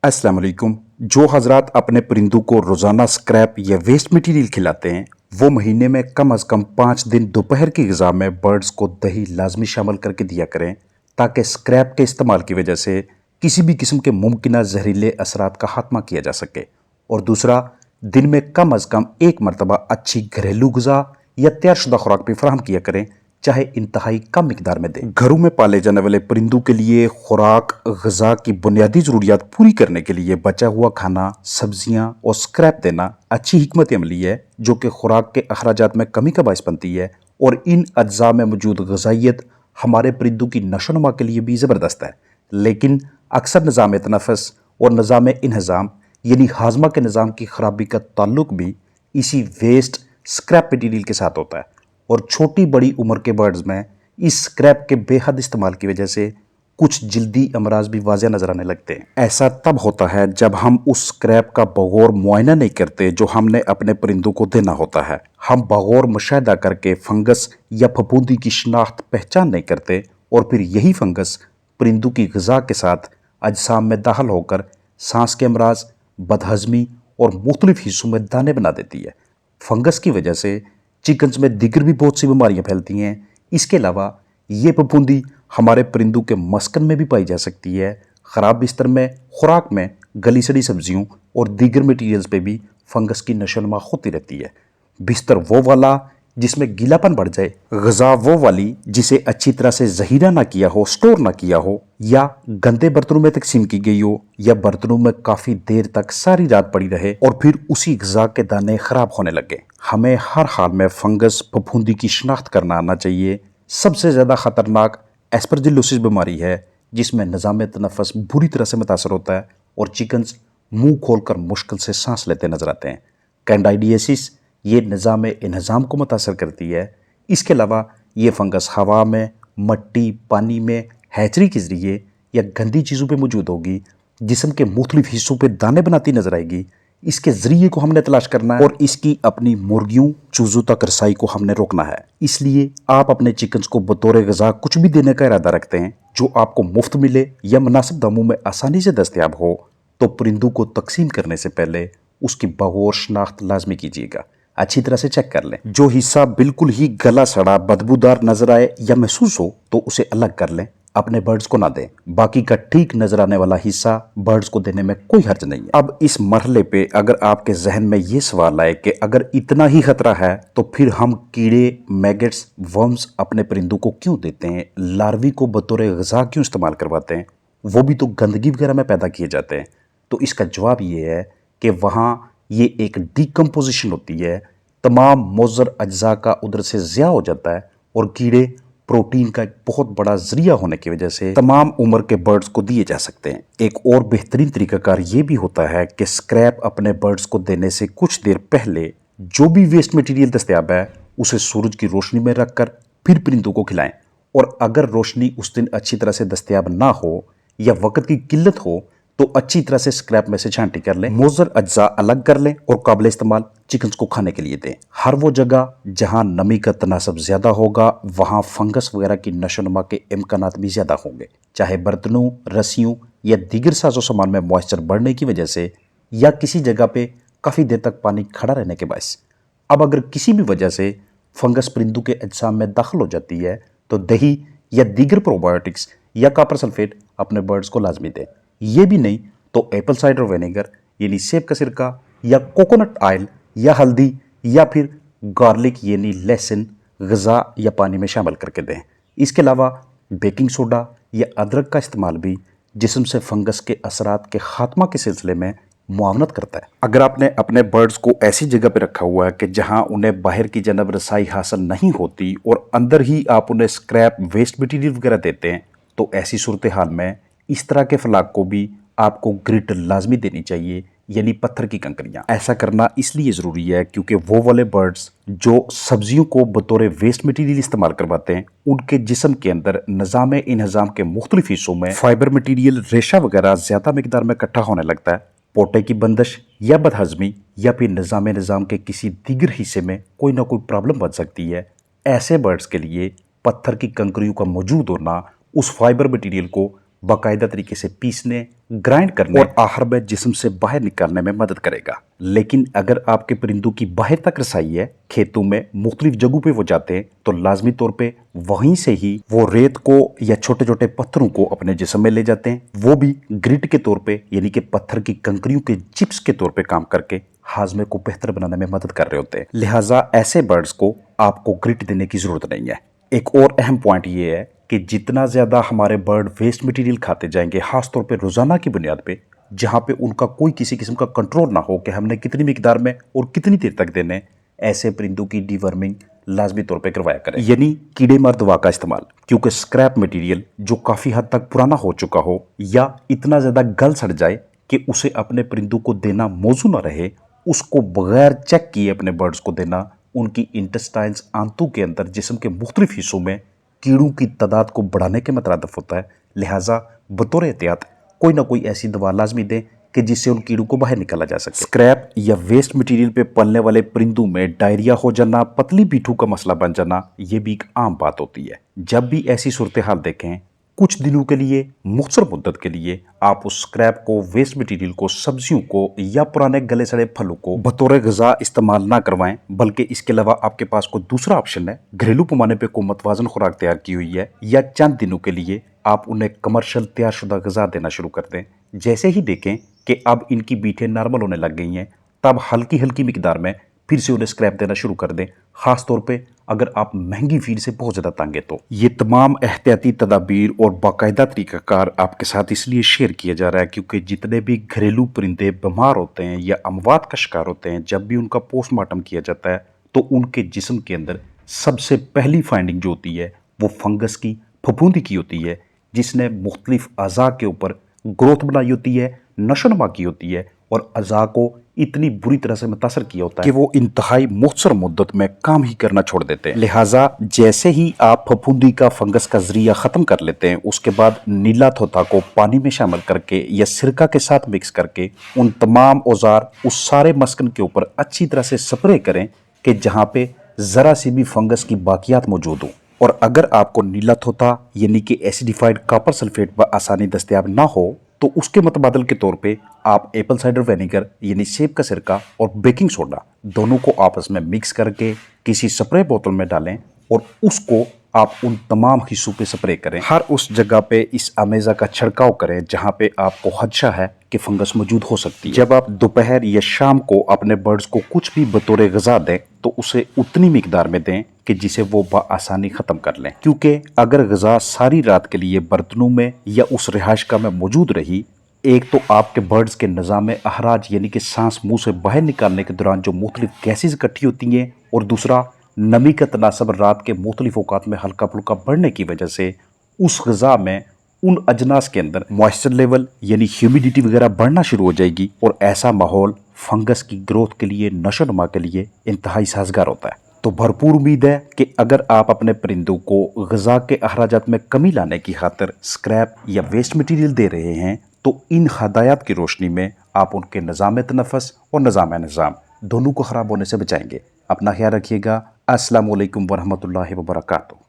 अस्सलाम वालेकुम। जो हजरात अपने परिंदों को रोज़ाना स्क्रैप या वेस्ट मटेरियल खिलाते हैं वो महीने में कम अज़ कम 5 दिन दोपहर की ग़िज़ा में बर्ड्स को दही लाजमी शामिल करके दिया करें, ताकि स्क्रैप के इस्तेमाल की वजह से किसी भी किस्म के मुमकिन जहरीले असरात का खात्मा किया जा सके। और दूसरा, दिन में कम अज़ कम एक मरतबा अच्छी घरेलू ग़िज़ा या तैयारशुदा खुराक भी फराहम किया करें, चाहे इंतहाई कम मिकदार में दें। घरों में पाले जाने वाले परिंदों के लिए खुराक ग़िज़ा की बुनियादी ज़रूरियात पूरी करने के लिए बचा हुआ खाना, सब्जियां और स्क्रैप देना अच्छी हिकमत अमली है, जो कि खुराक के अखराजात में कमी का बायस बनती है। और इन अज्जा में मौजूद ग़िज़ाइयत हमारे परिंदों की नशोनुमा के लिए भी ज़बरदस्त है। लेकिन अक्सर निज़ाम तनफ़ुस और निज़ाम इंहज़ाम यानी हाजमा के निज़ाम की खराबी का ताल्लुक भी इसी वेस्ट स्क्रैप मटीरियल के साथ होता है। और छोटी बड़ी उम्र के बर्ड्स में इस स्क्रैप के बेहद इस्तेमाल की वजह से कुछ जल्दी अमराज भी वाज़े नजर आने लगते हैं। ऐसा तब होता है जब हम उस स्क्रैप का बगौर मुआयना नहीं करते जो हमने अपने परिंदों को देना होता है। हम बगौर मुशाहिदा करके फंगस या फफूंदी की शनाख्त पहचान नहीं करते, और फिर यही फंगस परिंदों की ग़िज़ा के साथ अजसाम में दाखिल होकर सांस के अमराज, बदहज़मी और मुख्तलिफ हिस्सों में दाने बना देती है। फंगस की वजह से चिकन्स में दीगर भी बहुत सी बीमारियां फैलती हैं। इसके अलावा ये फफूंदी हमारे परिंदों के मस्कन में भी पाई जा सकती है। ख़राब बिस्तर में, खुराक में, गली सड़ी सब्जियों और दीगर मटीरियल्स पे भी फंगस की नशोनुमा होती रहती है। बिस्तर वो वाला जिसमें गीलापन बढ़ जाए, ग़िज़ा वो वाली जिसे अच्छी तरह से ज़हीरा ना किया हो, स्टोर ना किया हो, या गंदे बर्तनों में तकसीम की गई हो, या बर्तनों में काफ़ी देर तक सारी रात पड़ी रहे और फिर उसी ग़िज़ा के दाने ख़राब होने लगे। हमें हर हाल में फंगस फफूंदी की शनाख्त करना आना चाहिए। सबसे ज़्यादा ख़तरनाक एस्परजिलोसिस बीमारी है, जिसमें निज़ाम तनफ़ुस बुरी तरह से मुतासर होता है और चिकन्स मुंह खोलकर मुश्किल से सांस लेते नजर आते हैं। कैंडाइडियासिस ये निज़ाम इंहज़ाम को मुतासर करती है। इसके अलावा ये फंगस हवा में, मट्टी, पानी में, हैचरी के ज़रिए या गंदी चीज़ों पे मौजूद होगी, जिस्म के मुख्तलिफ हिस्सों पे दाने बनाती नजर आएगी। इसके ज़रिए को हमने तलाश करना है और इसकी अपनी मुर्गियों, चूज़ों तक रसाई को हमने रोकना है। इसलिए आप अपने चिकन्स को बतौर ग़िज़ा कुछ भी देने का इरादा रखते हैं जो आपको मुफ्त मिले या मुनासिब दामों में आसानी से दस्तयाब हो, तो परिंदों को तकसीम करने से पहले उसकी बगौर शनाख्त लाजमी कीजिएगा। अच्छी तरह से चेक कर लें। जो हिस्सा बिल्कुल ही गला सड़ा, बदबूदार नजर आए या महसूस हो तो उसे अलग कर लें, अपने बर्ड्स को ना दें। बाकी का ठीक नजर आने वाला हिस्सा बर्ड्स को देने में कोई हर्ज नहीं है। अब इस मरहले पे अगर आपके जहन में ये सवाल आए कि अगर इतना ही खतरा है तो फिर हम कीड़े, मैगेट्स, वर्म्स अपने परिंदों को क्यों देते हैं, लार्वी को बतौर ग़िज़ा क्यों इस्तेमाल करवाते हैं, वो भी तो गंदगी वगैरह में पैदा किए जाते हैं। तो इसका जवाब ये है कि वहाँ ये एक डिकम्पोजिशन होती है, तमाम मुज़र अज्जा का उधर से ज़िया हो जाता है, और कीड़े प्रोटीन का एक बहुत बड़ा ज़रिया होने की वजह से तमाम उम्र के बर्ड्स को दिए जा सकते हैं। एक और बेहतरीन तरीकाकार ये भी होता है कि स्क्रैप अपने बर्ड्स को देने से कुछ देर पहले जो भी वेस्ट मटेरियल दस्तयाब है उसे सूरज की रोशनी में रखकर फिर परिंदों को खिलाएं। और अगर रोशनी उस दिन अच्छी तरह से दस्तयाब ना हो या वक्त की किल्लत हो तो अच्छी तरह से स्क्रैप में से छांटी कर लें, मुज़र अज्जा अलग कर लें और काबिल इस्तेमाल चिकन्स को खाने के लिए दें। हर वो जगह जहां नमी का तनासब ज़्यादा होगा वहां फंगस वगैरह की नशोनुमा के इम्कानात भी ज़्यादा होंगे, चाहे बर्तनों, रस्सियों या दीगर साजो सामान में मॉइस्चर बढ़ने की वजह से या किसी जगह पे काफ़ी देर तक पानी खड़ा रहने के बायस। अब अगर किसी भी वजह से फंगस परिंदों के अजसाम में दाखिल हो जाती है तो दही या दीगर प्रोबायोटिक्स या कॉपर सल्फेट अपने बर्ड्स को लाजमी दें। ये भी नहीं तो एप्पल साइडर विनेगर यानी सेब का सिरका या कोकोनट ऑयल या हल्दी या फिर गार्लिक यानी लहसुन ग़िज़ा या पानी में शामिल करके दें। इसके अलावा बेकिंग सोडा या अदरक का इस्तेमाल भी जिस्म से फंगस के असरात के खात्मा के सिलसिले में मुआवनत करता है। अगर आपने अपने बर्ड्स को ऐसी जगह पर रखा हुआ है कि जहां उन्हें बाहर की जानब रसाई हासिल नहीं होती और अंदर ही आप उन्हें स्क्रैप, वेस्ट मटीरियल वगैरह देते हैं, तो ऐसी सूरत हाल में इस तरह के फलाक को भी आपको ग्रिट लाजमी देनी चाहिए, यानी पत्थर की कंकरियां। ऐसा करना इसलिए ज़रूरी है क्योंकि वो वाले बर्ड्स जो सब्जियों को बतौर वेस्ट मटेरियल इस्तेमाल करवाते हैं उनके जिस्म के अंदर निज़ाम इंहज़ाम के मुख्तलिफ हिस्सों में फाइबर मटीरियल, रेशा वगैरह ज़्यादा मिकदार में इकट्ठा होने लगता है। पोटे की बंदिश या बदहज़मी या फिर निज़ाम के किसी दीगर हिस्से में कोई ना कोई प्रॉब्लम बन सकती है। ऐसे बर्ड्स के लिए पत्थर की कंकरियों का मौजूद होना उस फाइबर मटीरियल को बाकायदा तरीके से पीसने, ग्राइंड करने और आहार में जिस्म से बाहर निकालने में मदद करेगा। लेकिन अगर आपके परिंदों की बाहर तक रसाई है, खेतों में मुख्तलिफ जगहों पे वो जाते हैं, तो लाजमी तौर पे वहीं से ही वो रेत को या छोटे छोटे पत्थरों को अपने जिस्म में ले जाते हैं, वो भी ग्रिट के तौर पे यानी कि पत्थर की कंकरियों के चिप्स के तौर पे काम करके हाजमे को बेहतर बनाने में मदद कर रहे होते हैं। लिहाजा ऐसे बर्ड्स को आपको ग्रिट देने की जरूरत नहीं है। एक और अहम पॉइंट ये है कि जितना ज्यादा हमारे बर्ड वेस्ट मटेरियल खाते जाएंगे, खासतौर पे रोजाना की बुनियाद पे, जहां पे उनका कोई किसी किस्म का कंट्रोल ना हो कि हमने कितनी मिकदार में और कितनी देर तक देने, ऐसे परिंदों की डीवर्मिंग लाजमी तौर पे करवाया करें, यानी कीड़े मार दवा का इस्तेमाल। क्योंकि स्क्रैप मटेरियल जो काफी हद तक पुराना हो चुका हो या इतना ज्यादा गल सड़ जाए कि उसे अपने परिंदों को देना मौजू ना रहे, उसको बगैर चेक किए अपने बर्ड्स को देना उनकी इंटेस्टाइन्स आंतों के अंदर जिस्म के मुख्तलिफ हिस्सों में कीड़ों की तादाद को बढ़ाने के मतरादफ होता है। लिहाजा बतौर एहतियात कोई ना कोई ऐसी दवा लाजमी दें कि जिससे उन कीड़ों को बाहर निकाला जा सके। स्क्रैप या वेस्ट मटेरियल पे पलने वाले परिंदों में डायरिया हो जाना, पतली पीठों का मसला बन जाना, ये भी एक आम बात होती है। जब भी ऐसी सूरत हाल देखें, कुछ दिनों के लिए, मुख्तसर मुद्दत के लिए आप उस स्क्रैप को, वेस्ट मटेरियल को, सब्जियों को या पुराने गले सड़े फलों को बतौर गज़ा इस्तेमाल ना करवाएं, बल्कि इसके अलावा आपके पास कोई दूसरा ऑप्शन है, घरेलू पैमाने पे कोई मतवाजन खुराक तैयार की हुई है, या चंद दिनों के लिए आप उन्हें कमर्शियल तैयार शुदा गज़ा देना शुरू कर दें। जैसे ही देखें कि अब इनकी बीटें नॉर्मल होने लग गई हैं, तब हल्की हल्की मिकदार में फिर से उन्हें स्क्रैप देना शुरू कर दें, खास तौर पे अगर आप महंगी फीड से बहुत ज़्यादा तंग है तो। ये तमाम एहतियाती तदाबीर और बाकायदा तरीक़ाकार आपके साथ इसलिए शेयर किया जा रहा है क्योंकि जितने भी घरेलू परिंदे बीमार होते हैं या अमवात का शिकार होते हैं, जब भी उनका पोस्टमार्टम किया जाता है तो उनके जिस्म के अंदर सबसे पहली फाइंडिंग जो होती है वो फंगस की, फफूंदी की होती है, जिसने मुख्तलिफ अज़ा के ऊपर ग्रोथ बनाई होती है, नशोनुमा की होती है और अज़ा को इतनी बुरी तरह से मुतासर किया होता है कि वो इंतहाई मुख्तसर मुद्दत में काम ही करना छोड़ देते हैं। लिहाजा जैसे ही आप फफूंदी का, फंगस का जरिया ख़त्म कर लेते हैं, उसके बाद नीला थोथा को पानी में शामिल करके या सिरका के साथ मिक्स करके उन तमाम औजार उस सारे मस्कन के ऊपर अच्छी तरह से स्प्रे करें कि जहाँ पे ज़रा सी भी फंगस की बाकियात मौजूद हो। और अगर आपको नीला थोथा यानी कि एसिडिफाइड कॉपर सल्फेट आसानी दस्तयाब ना हो, तो उसके मुतबादल के तौर पे आप एप्पल साइडर विनेगर यानी सेब का सिरका और बेकिंग सोडा दोनों को आपस में मिक्स करके किसी स्प्रे बोतल में डालें और उसको आप उन तमाम हिस्सों पे स्प्रे करें। हर उस जगह पे इस अमेज़ा का छिड़काव करें जहां पे आपको खदशा है कि फंगस मौजूद हो सकती है। जब आप दोपहर या शाम को अपने बर्ड्स को कुछ भी बतौर ग़िज़ा दें तो उसे उतनी मिकदार में दें कि जिसे वो बआसानी ख़त्म कर लें, क्योंकि अगर ग़िज़ा सारी रात के लिए बर्तनों में या उस रिहाइशगाह में मौजूद रही, एक तो आपके बर्ड्स के निज़ाम अहराज यानी कि सांस मुंह से बाहर निकालने के दौरान जो मुख्तलिफ गैसेज इकट्ठी होती हैं, और दूसरा नमी का तनासब रात के मुख्तलिफ औकात में हल्का फुल्का बढ़ने की वजह से उस ग़िज़ा में उन अजनास के अंदर मॉइस्चर लेवल यानी ह्यूमिडिटी वगैरह बढ़ना शुरू हो जाएगी, और ऐसा माहौल फंगस की ग्रोथ के लिए, नशोनुमा के लिए इंतहाई साजगार होता है। तो भरपूर उम्मीद है कि अगर आप अपने परिंदों को ग़िज़ा के अखराजात में कमी लाने की खातिर स्क्रैप या वेस्ट मटीरियल दे रहे हैं, तो इन हदायत की रोशनी में आप उनके निज़ाम तनफ़ुस और निज़ाम दोनों को ख़राब होने से बचाएंगे। अपना ख्याल रखिएगा। अस्सलामु अलैकुम वरहमतुल्लाहि वबरकातुहू।